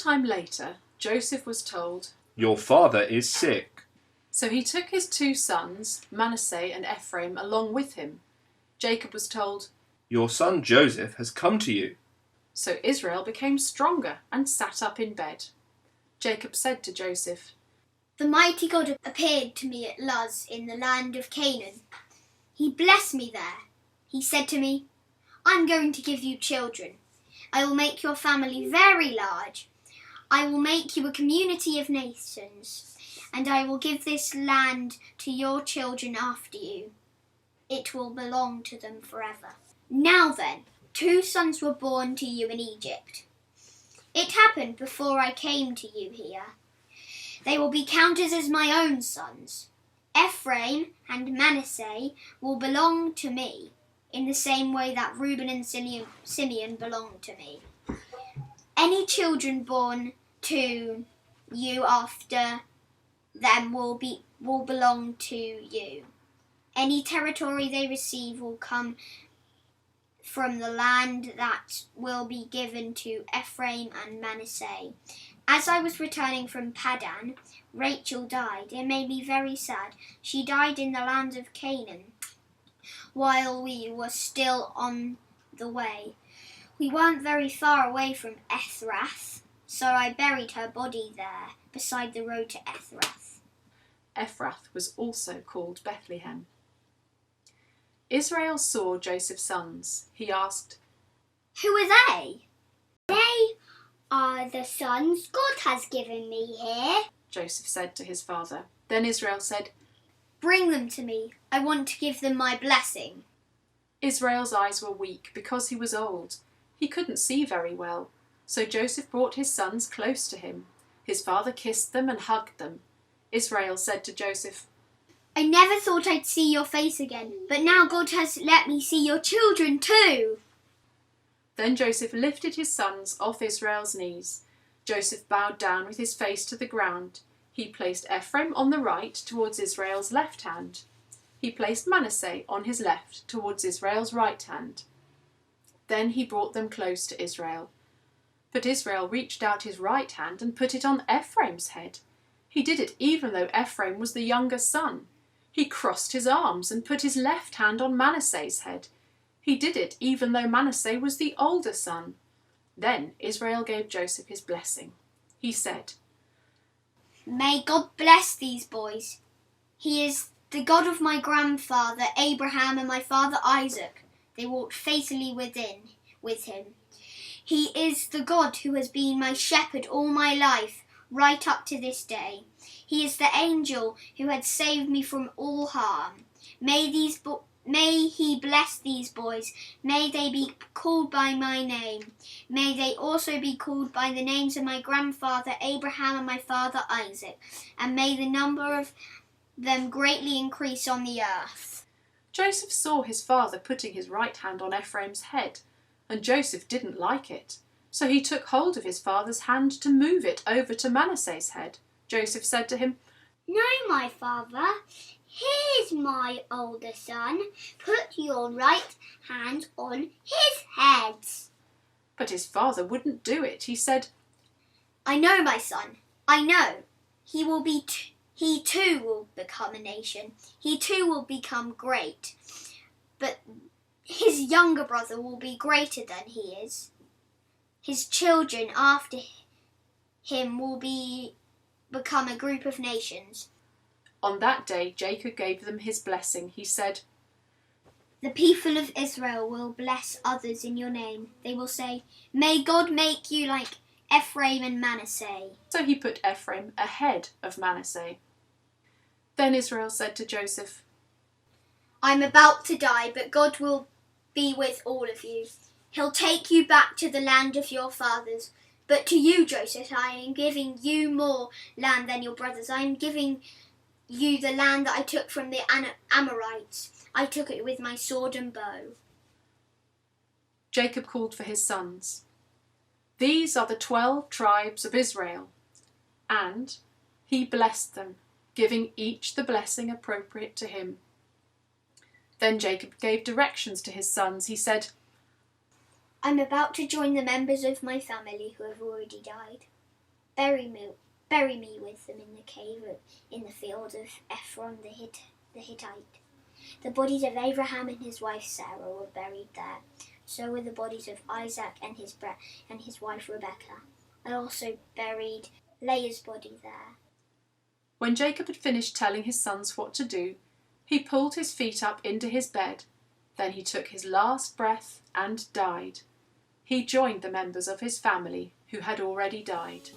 time later, Joseph was told, "Your father is sick." So he took his 2 sons, Manasseh and Ephraim, along with him. Jacob was told, "Your son Joseph has come to you." So Israel became stronger and sat up in bed. Jacob said to Joseph, "The mighty God appeared to me at Luz in the land of Canaan. He blessed me there. He said to me, 'I'm going to give you children. I will make your family very large. I will make you a community of nations, and I will give this land to your children after you. It will belong to them forever.' Now then, 2 sons were born to you in Egypt. It happened before I came to you here. They will be counted as my own sons. Ephraim and Manasseh will belong to me, in the same way that Reuben and Simeon belong to me. Any children born to you after them will belong to you. Any territory they receive will come from the land that will be given to Ephraim and Manasseh. As I was returning from Padan, Rachel died. It made me very sad. She died in the land of Canaan while we were still on the way. We weren't very far away from Ethrath, so I buried her body there, beside the road to Ethrath." Ephrath was also called Bethlehem. Israel saw Joseph's sons. He asked, "Who are they?" "They are the sons God has given me here," Joseph said to his father. Then Israel said, "Bring them to me. I want to give them my blessing." Israel's eyes were weak because he was old. He couldn't see very well. So Joseph brought his sons close to him. His father kissed them and hugged them. Israel said to Joseph, "I never thought I'd see your face again, but now God has let me see your children too." Then Joseph lifted his sons off Israel's knees. Joseph bowed down with his face to the ground. He placed Ephraim on the right towards Israel's left hand. He placed Manasseh on his left towards Israel's right hand. Then he brought them close to Israel. But Israel reached out his right hand and put it on Ephraim's head. He did it even though Ephraim was the younger son. He crossed his arms and put his left hand on Manasseh's head. He did it even though Manasseh was the older son. Then Israel gave Joseph his blessing. He said, "May God bless these boys. He is the God of my grandfather Abraham and my father Isaac. They walked faithfully with him. He is the God who has been my shepherd all my life, right up to this day. He is the angel who had saved me from all harm. May he bless these boys. May they be called by my name. May they also be called by the names of my grandfather Abraham and my father Isaac. And may the number of them greatly increase on the earth." Joseph saw his father putting his right hand on Ephraim's head, and Joseph didn't like it. So he took hold of his father's hand to move it over to Manasseh's head. Joseph said to him, "No, my father. Here's my older son. Put your right hand on his head." But his father wouldn't do it. He said, "I know, my son. I know. He too will become a nation. He too will become great. But his younger brother will be greater than he is. His children after him will become a group of nations." On that day Jacob gave them his blessing. He said, "The people of Israel will bless others in your name. They will say, 'May God make you like Ephraim and Manasseh.'" So he put Ephraim ahead of Manasseh. Then Israel said to Joseph, "I'm about to die, but God will be with all of you. He'll take you back to the land of your fathers. But to you, Joseph, I am giving you more land than your brothers. I am giving you the land that I took from the Amorites. I took it with my sword and bow." Jacob called for his sons. "These are the 12 tribes of Israel." And he blessed them, giving each the blessing appropriate to him. Then Jacob gave directions to his sons. He said, "I'm about to join the members of my family who have already died. Bury me with them in the cave in the field of Ephron the Hittite. The bodies of Abraham and his wife Sarah were buried there. So were the bodies of Isaac and his wife Rebekah. I also buried Leah's body there. When Jacob had finished telling his sons what to do, he pulled his feet up into his bed. Then he took his last breath and died. He joined the members of his family who had already died.